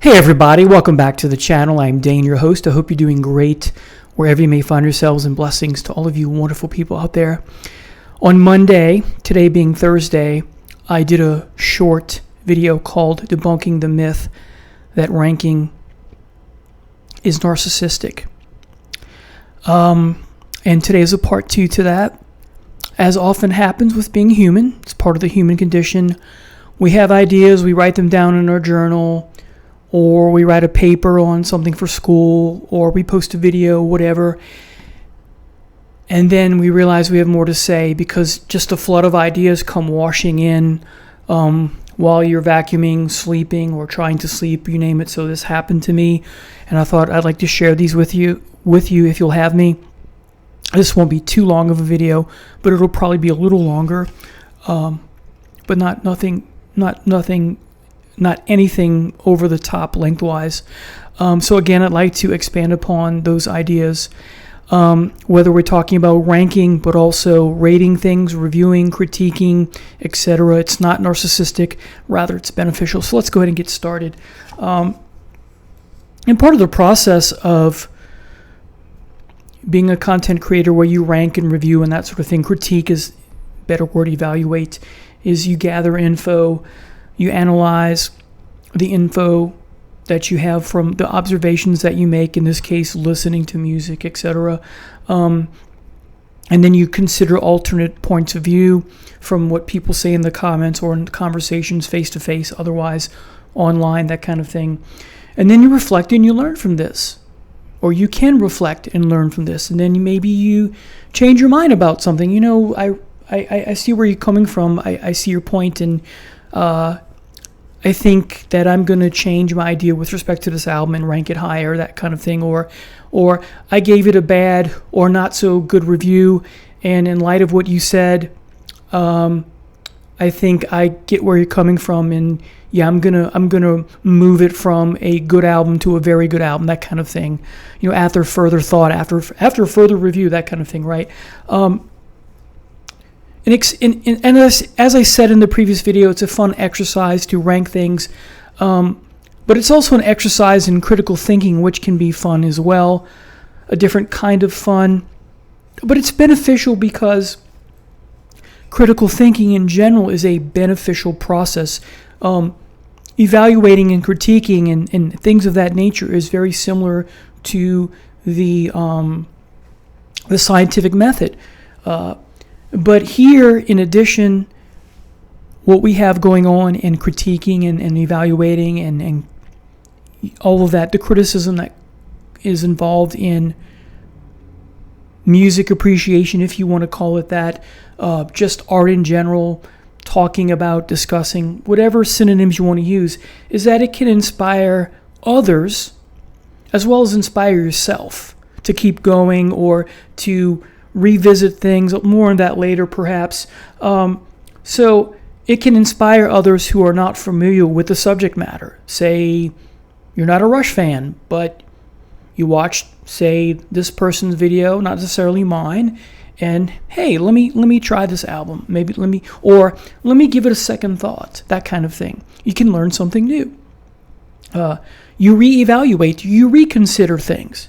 Hey everybody, welcome back to the channel. I'm Dane, your host. I hope you're doing great wherever you may find yourselves, and blessings to all of you wonderful people out there. On Monday, today being Thursday, I did a short video called Debunking the Myth that ranking is narcissistic. And today is a part 2 to that. As often happens with being human, it's part of the human condition. We have ideas, we write them down in our journal, or we write a paper on something for school, or we post a video, whatever. And then we realize we have more to say because just a flood of ideas come washing in while you're vacuuming, sleeping, or trying to sleep, you name it. So this happened to me, and I thought I'd like to share these with you if you'll have me. This won't be too long of a video, but it'll probably be a little longer, but not anything over the top lengthwise. So again, I'd like to expand upon those ideas, whether we're talking about ranking, but also rating things, reviewing, critiquing, etc. It's not narcissistic, rather it's beneficial. So let's go ahead and get started. And part of the process of being a content creator where you rank and review and that sort of thing, critique is a better word, evaluate, is you gather info, you analyze the info that you have from the observations that you make, in this case, listening to music, etc. And then you consider alternate points of view from what people say in the comments or in conversations face-to-face, otherwise online, that kind of thing. And then you reflect and you learn from this. Or you can reflect and learn from this. And then maybe you change your mind about something. You know, I see where you're coming from. I see your point, and I think that I'm going to change my idea with respect to this album and rank it higher, that kind of thing. Or I gave it a bad or not so good review, and in light of what you said, I think I get where you're coming from, and yeah, I'm gonna move it from a good album to a very good album, that kind of thing. You know, after further thought, after further review, that kind of thing, right? And as I said in the previous video, it's a fun exercise to rank things, but it's also an exercise in critical thinking, which can be fun as well, a different kind of fun. But it's beneficial because critical thinking in general is a beneficial process. Evaluating and critiquing and things of that nature is very similar to the scientific method. But here, in addition, what we have going on in critiquing and evaluating and all of that, the criticism that is involved in music appreciation, if you want to call it that, just art in general, talking about, discussing, whatever synonyms you want to use, is that it can inspire others as well as inspire yourself to keep going or to revisit things. More on that later, perhaps. So it can inspire others who are not familiar with the subject matter. Say you're not a Rush fan, but you watched, say, this person's video, not necessarily mine, and hey, let me try this album. Maybe let me give it a second thought. That kind of thing. You can learn something new. You reevaluate, you reconsider things.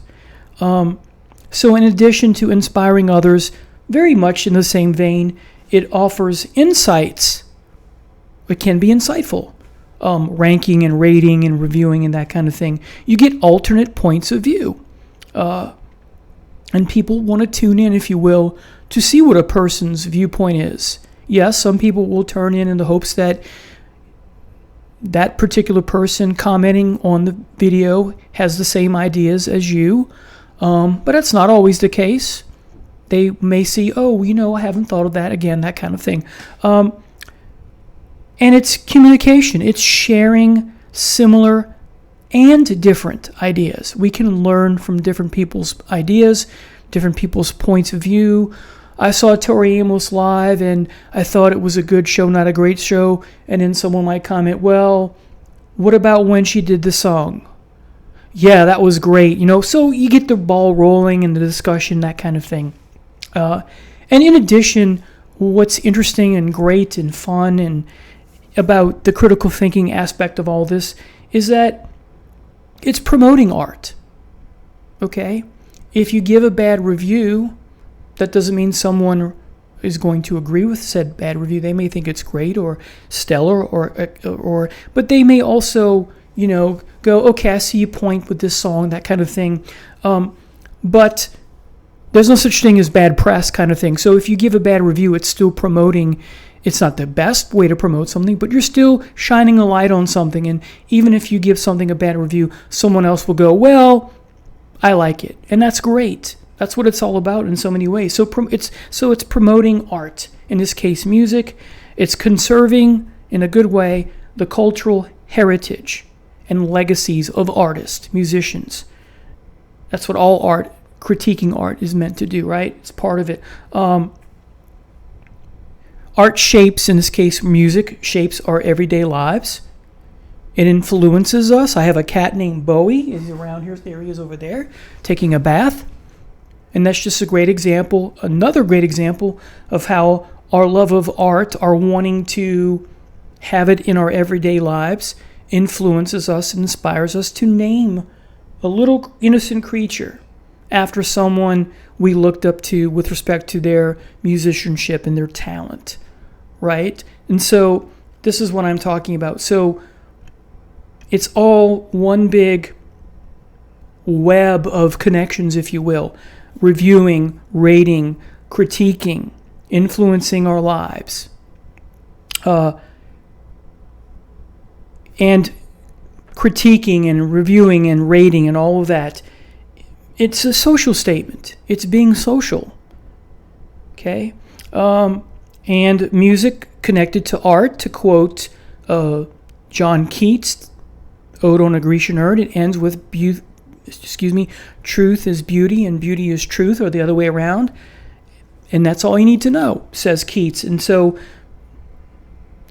So in addition to inspiring others, very much in the same vein, it offers insights. It can be insightful. Ranking and rating and reviewing and that kind of thing. You get alternate points of view. And people want to tune in, if you will, to see what a person's viewpoint is. Yes, some people will turn in the hopes that that particular person commenting on the video has the same ideas as you. But that's not always the case. They may see, oh, you know, I haven't thought of that, again, that kind of thing. And it's communication. It's sharing similar and different ideas. We can learn from different people's ideas, different people's points of view. I saw Tori Amos live, and I thought it was a good show, not a great show. And then someone might comment, well, what about when she did the song? Yeah, that was great. You know, so you get the ball rolling and the discussion, that kind of thing. And in addition, what's interesting and great and fun and about the critical thinking aspect of all this is that it's promoting art. Okay? If you give a bad review, that doesn't mean someone is going to agree with said bad review. They may think it's great or stellar, or but they may also, go, okay, I see your point with this song, that kind of thing. But there's no such thing as bad press kind of thing. So if you give a bad review, it's still promoting. It's not the best way to promote something, but you're still shining a light on something. And even if you give something a bad review, someone else will go, well, I like it. And that's great. That's what it's all about in so many ways. So it's promoting art. In this case, music. It's conserving, in a good way, the cultural heritage and legacies of artists, musicians. That's what all art, critiquing art, is meant to do, right? It's part of it. Art shapes, in this case, music shapes our everyday lives. It influences us. I have a cat named Bowie. He's around here. There he is over there, taking a bath. And that's just a great example, another great example of how our love of art, our wanting to have it in our everyday lives, influences us and inspires us to name a little innocent creature after someone we looked up to with respect to their musicianship and their talent, right? And so this is what I'm talking about. So it's all one big web of connections, if you will. Reviewing, rating, critiquing, influencing our lives. And critiquing and reviewing and rating and all of that. It's a social statement. It's being social. Okay? And music connected to art, to quote John Keats' Ode on a Grecian Urn, it ends with truth is beauty and beauty is truth, or the other way around. And that's all you need to know, says Keats. And so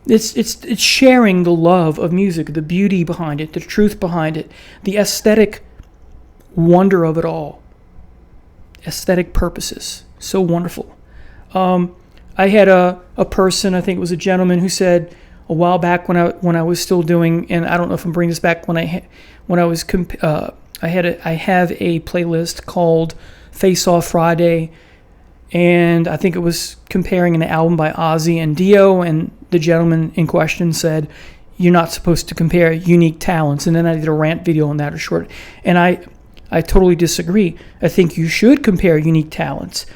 it's sharing the love of music, the beauty behind it, the truth behind it, the aesthetic wonder of it all. Aesthetic purposes. So wonderful. I had a person, I think it was a gentleman, who said a while back when I was still doing, and I don't know if I'm bringing this back, I have a playlist called Face Off Friday, and I think it was comparing an album by Ozzy and Dio, and the gentleman in question said, you're not supposed to compare unique talents. And then I did a rant video on that, or short, and I totally disagree. I think you should compare unique talents.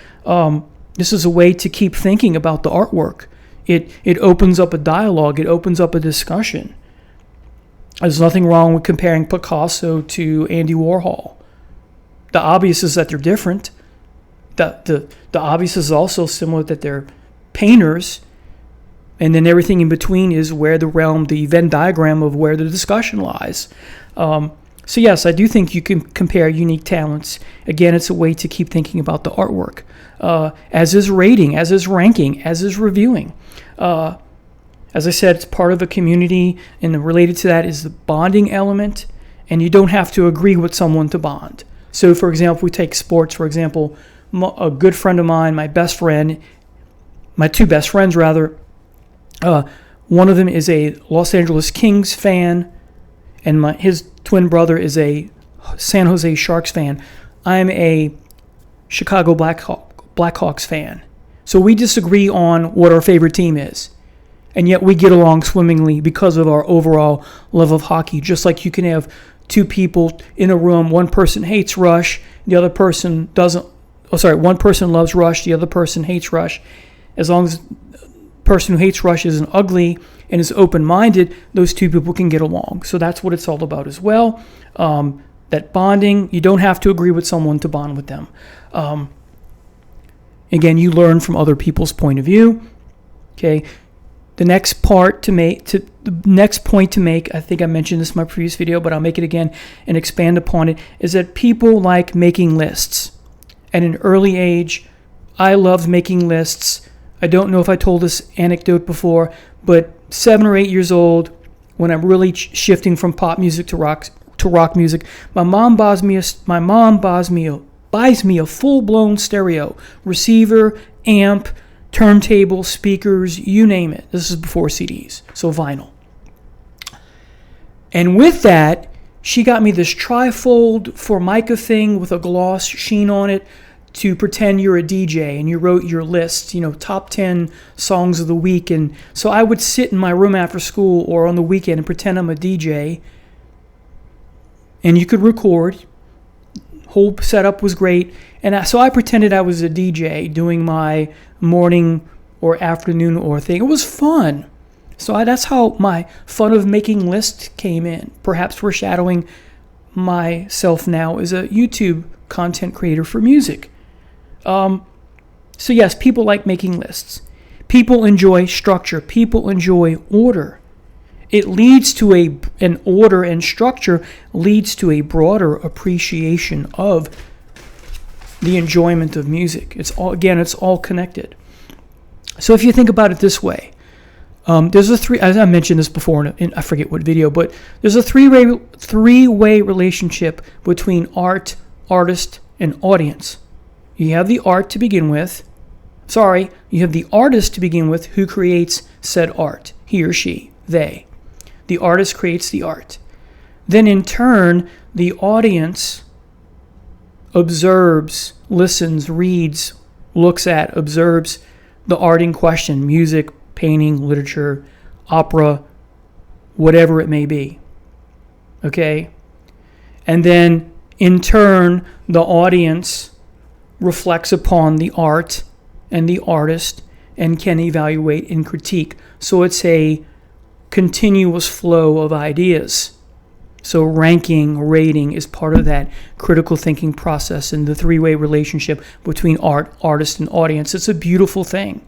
This is a way to keep thinking about the artwork. It opens up a dialogue. It opens up a discussion. There's nothing wrong with comparing Picasso to Andy Warhol. The obvious is that they're different. The obvious is also similar, that they're painters. And then everything in between is where the realm, the Venn diagram of where the discussion lies. So yes, I do think you can compare unique talents. Again, it's a way to keep thinking about the artwork. As is rating, as is ranking, as is reviewing. As I said, it's part of a community, and related to that is the bonding element, and you don't have to agree with someone to bond. So, for example, we take sports, for example, a good friend of mine, my two best friends, rather, one of them is a Los Angeles Kings fan, and his twin brother is a San Jose Sharks fan. I'm a Chicago Blackhawks fan. So we disagree on what our favorite team is. And yet we get along swimmingly because of our overall love of hockey. Just like you can have two people in a room, one person hates Rush, the other person doesn't. One person loves Rush, the other person hates Rush. As long as the person who hates Rush isn't ugly and is open-minded, those two people can get along. So that's what it's all about as well. That bonding, you don't have to agree with someone to bond with them. Again, you learn from other people's point of view. Okay. The next point to make, I think I mentioned this in my previous video, but I'll make it again and expand upon it, is that people like making lists. At an early age, I loved making lists. I don't know if I told this anecdote before, but 7 or 8 years old, when I'm really shifting from pop music to rock music, my mom buys me a full-blown stereo, receiver, amp, turntable, speakers, you name it. This is before CDs, so vinyl. And with that, she got me this trifold Formica thing with a gloss sheen on it to pretend you're a DJ, and you wrote your list, top 10 songs of the week. And so I would sit in my room after school or on the weekend and pretend I'm a DJ, and you could record. Whole setup was great. And so I pretended I was a DJ doing my morning or afternoon or thing. It was fun. So that's how my fun of making lists came in, perhaps foreshadowing myself now as a YouTube content creator for music. So yes, people like making lists. People enjoy structure. People enjoy order. It leads to an order, and structure leads to a broader appreciation of the enjoyment of music. It's all connected. So if you think about it this way, there's as I mentioned this before in I forget what video, but there's a three-way relationship between art, artist, and audience. You have the art to begin with. You have the artist to begin with, who creates said art. He or she, they. The artist creates the art. Then in turn, the audience observes, listens, reads, looks at, observes the art in question: music, painting, literature, opera, whatever it may be. Okay? And then in turn, the audience reflects upon the art and the artist and can evaluate and critique. So it's a continuous flow of ideas. So ranking, rating is part of that critical thinking process and the three-way relationship between art, artist, and audience. It's a beautiful thing.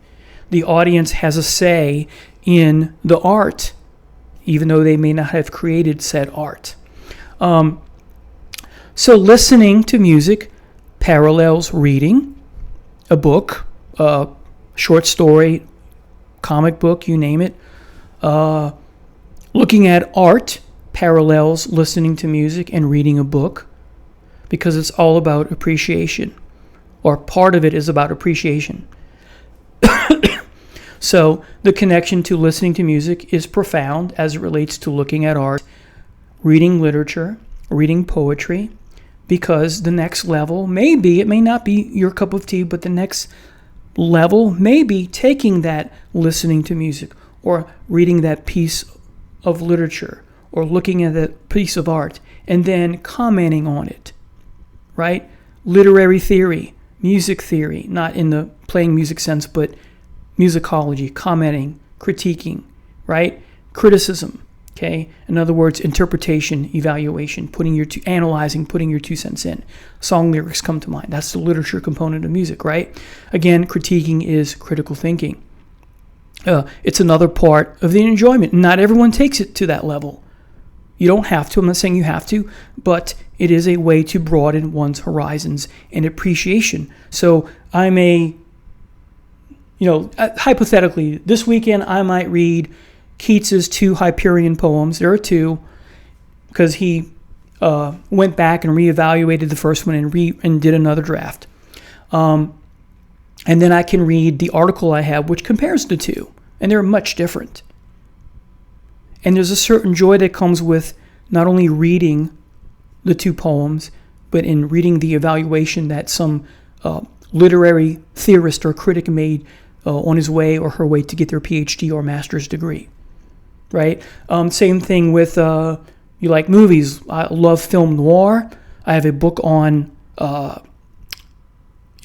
The audience has a say in the art, even though they may not have created said art. So listening to music parallels reading a book, a short story, comic book, you name it. Looking at art parallels listening to music and reading a book, because it's all about appreciation, or part of it is about appreciation. So the connection to listening to music is profound as it relates to looking at art, reading literature, reading poetry, because the next level may be, it may not be your cup of tea, but the next level may be taking that listening to music or reading that piece of literature or looking at that piece of art and then commenting on it, right? Literary theory, music theory, not in the playing music sense, but musicology, commenting, critiquing, right? Criticism, okay? In other words, interpretation, evaluation, putting your 2 cents in. Song lyrics come to mind. That's the literature component of music, right? Again, critiquing is critical thinking. It's another part of the enjoyment. Not everyone takes it to that level. You don't have to. I'm not saying you have to, but it is a way to broaden one's horizons and appreciation. So hypothetically, this weekend I might read Keats's 2 Hyperion poems. There are 2, because he went back and reevaluated the first one and did another draft. And then I can read the article I have, which compares the 2, and they're much different. And there's a certain joy that comes with not only reading the 2 poems, but in reading the evaluation that some literary theorist or critic made on his way or her way to get their PhD or master's degree, right? Same thing with, you like movies. I love film noir. I have a book on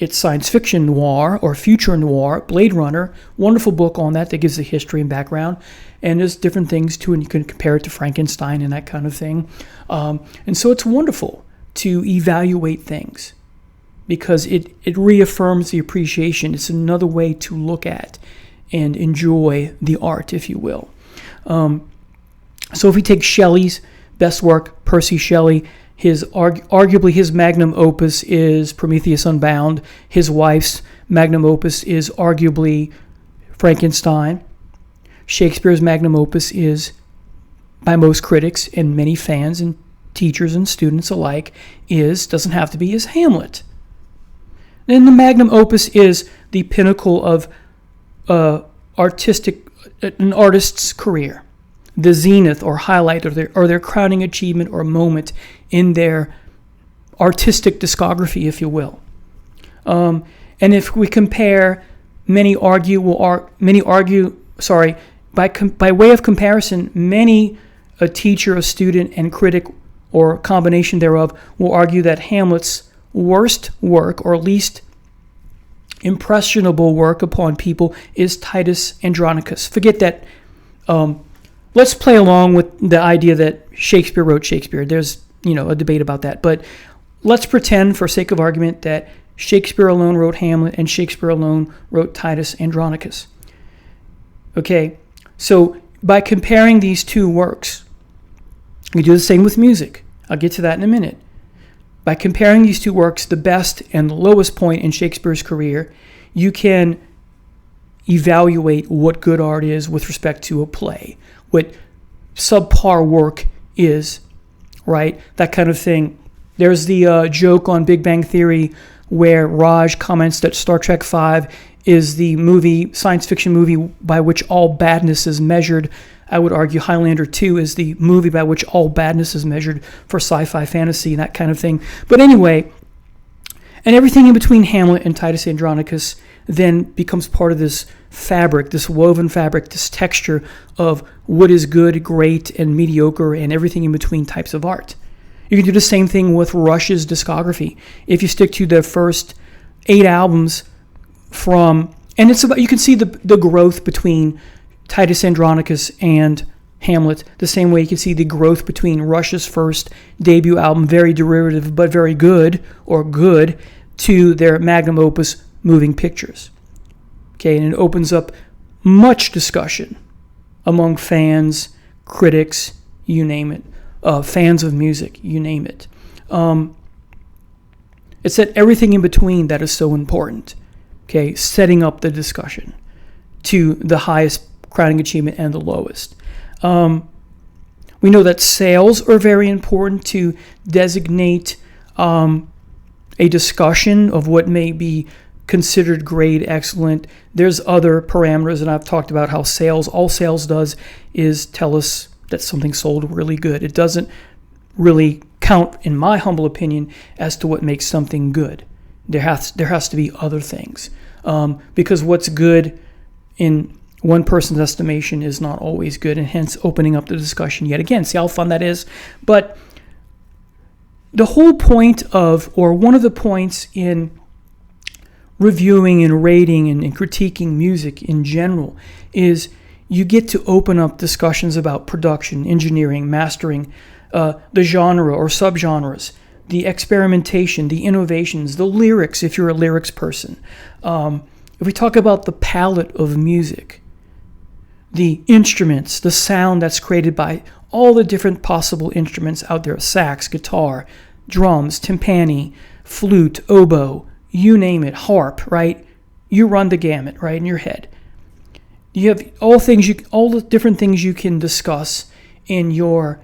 it's science fiction noir or future noir, Blade Runner. Wonderful book on that gives the history and background. And there's different things too, and you can compare it to Frankenstein and that kind of thing. And so it's wonderful to evaluate things because it reaffirms the appreciation. It's another way to look at and enjoy the art, if you will. So if we take Shelley's best work, Percy Shelley, arguably his magnum opus is Prometheus Unbound. His wife's magnum opus is arguably Frankenstein. Shakespeare's magnum opus is, by most critics and many fans and teachers and students alike, doesn't have to be, is Hamlet. Then the magnum opus is the pinnacle of an artist's career. the zenith or highlight or their crowning achievement or moment in their artistic discography, if you will. And if we compare, by way of comparison, many a teacher, a student, and critic, or a combination thereof, will argue that Hamlet's worst work, or least impressionable work upon people, is Titus Andronicus. Forget that. Let's play along with the idea that Shakespeare wrote Shakespeare. There's, a debate about that. But let's pretend, for sake of argument, that Shakespeare alone wrote Hamlet and Shakespeare alone wrote Titus Andronicus. Okay, so by comparing these two works, we do the same with music. I'll get to that in a minute. By comparing these two works, the best and the lowest point in Shakespeare's career, you can evaluate what good art is with respect to a play, what subpar work is, right? That kind of thing. There's the joke on Big Bang Theory where Raj comments that Star Trek V is the science fiction movie by which all badness is measured. I would argue Highlander 2 is the movie by which all badness is measured for sci-fi fantasy and that kind of thing. But anyway, and everything in between Hamlet and Titus Andronicus then becomes part of this fabric, this woven fabric, this texture of what is good, great, and mediocre, and everything in between types of art. You can do the same thing with Rush's discography. If you stick to the first 8 albums and it's about, you can see the growth between Titus Andronicus and Hamlet, the same way you can see the growth between Rush's first debut album, very derivative but very good, or good, to their magnum opus, Moving Pictures. Okay, and it opens up much discussion among fans, critics, you name it, fans of music, you name it. It's that everything in between that is so important. Okay, setting up the discussion to the highest crowning achievement and the lowest. We know that sales are very important to designate a discussion of what may be considered great, excellent. There's other parameters, and I've talked about how all sales does is tell us that something sold really good. It doesn't really count, in my humble opinion, as to what makes something good. There has to be other things. Because what's good in one person's estimation is not always good, and hence opening up the discussion yet again. See how fun that is? But the whole point or one of the points in reviewing and rating and critiquing music in general is you get to open up discussions about production, engineering, mastering, the genre or subgenres, the experimentation, the innovations, the lyrics, if you're a lyrics person. If we talk about the palette of music, the instruments, the sound that's created by all the different possible instruments out there, sax, guitar, drums, timpani, flute, oboe, you name it, harp, right? You run the gamut, right, in your head. You have all the different things you can discuss in your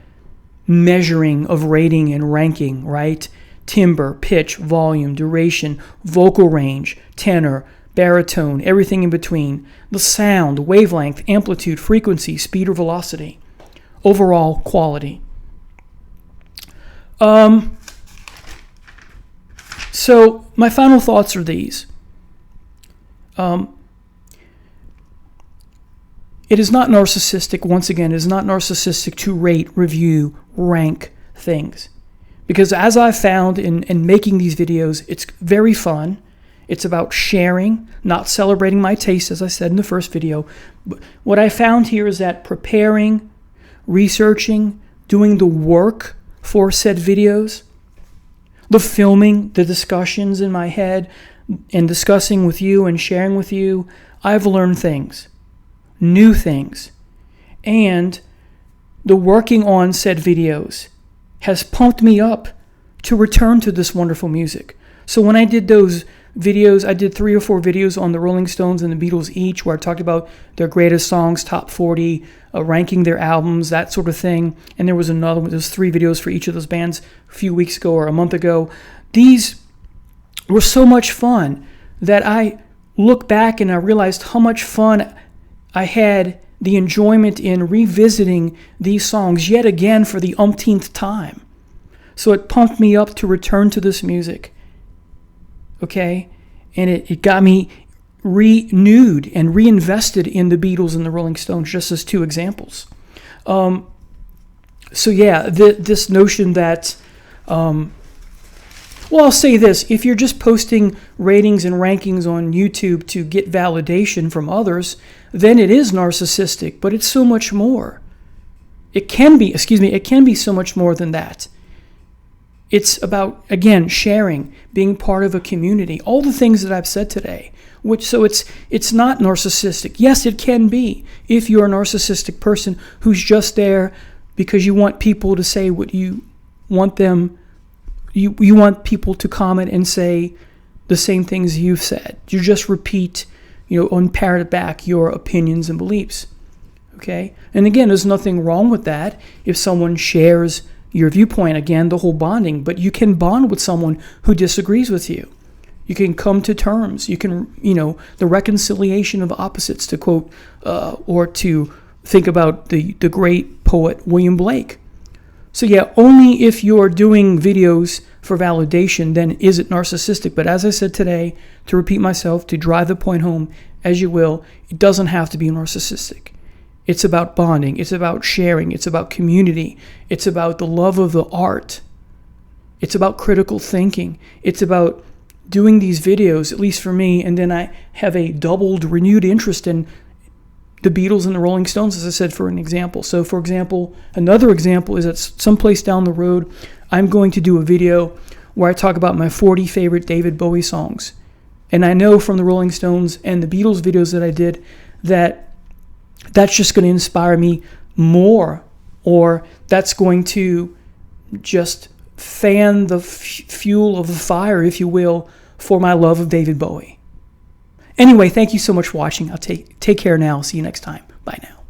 measuring of rating and ranking, right? Timbre, pitch, volume, duration, vocal range, tenor, baritone, everything in between, the sound, wavelength, amplitude, frequency, speed or velocity, overall quality. So my final thoughts are these. It is not narcissistic, once again, it is not narcissistic to rate, review, rank things. Because as I've found in making these videos, it's very fun. It's about sharing, not celebrating my taste, as I said in the first video. But what I found here is that preparing, researching, doing the work for said videos, the filming, the discussions in my head, and discussing with you and sharing with you, I've learned things, new things. And the working on said videos has pumped me up to return to this wonderful music. So when I did those videos, I did 3 or 4 videos on the Rolling Stones and the Beatles each, where I talked about their greatest songs, top 40, ranking their albums, that sort of thing. And there was another one, there's 3 videos for each of those bands a few weeks ago or a month ago. These were so much fun that I look back and I realized how much fun I had the enjoyment in revisiting these songs yet again for the umpteenth time. So it pumped me up to return to this music. Okay? And it got me renewed and reinvested in the Beatles and the Rolling Stones, just as two examples. So yeah, this notion that, well, I'll say this. If you're just posting ratings and rankings on YouTube to get validation from others, then it is narcissistic, but it's so much more. It can be so much more than that. It's about, again, sharing, being part of a community, all the things that I've said today. So it's not narcissistic. Yes, it can be if you're a narcissistic person who's just there because you want people to say what you want them. You want people to comment and say the same things you've said. You just repeat, and parrot back your opinions and beliefs. Okay? And again, there's nothing wrong with that if someone shares your viewpoint, again, the whole bonding, but you can bond with someone who disagrees with you. You can come to terms. You can, the reconciliation of opposites, to quote, or to think about the great poet William Blake. So yeah, only if you're doing videos for validation, then is it narcissistic. But as I said today, to repeat myself, to drive the point home as you will, it doesn't have to be narcissistic. It's about bonding. It's about sharing. It's about community. It's about the love of the art. It's about critical thinking. It's about doing these videos, at least for me, and then I have a doubled, renewed interest in the Beatles and the Rolling Stones, as I said, for an example. So, for example, another example is that someplace down the road, I'm going to do a video where I talk about my 40 favorite David Bowie songs. And I know from the Rolling Stones and the Beatles videos that I did that that's just going to inspire me more, or that's going to just fan the fuel of the fire, if you will, for my love of David Bowie. Anyway, thank you so much for watching. I'll take care now. See you next time. Bye now.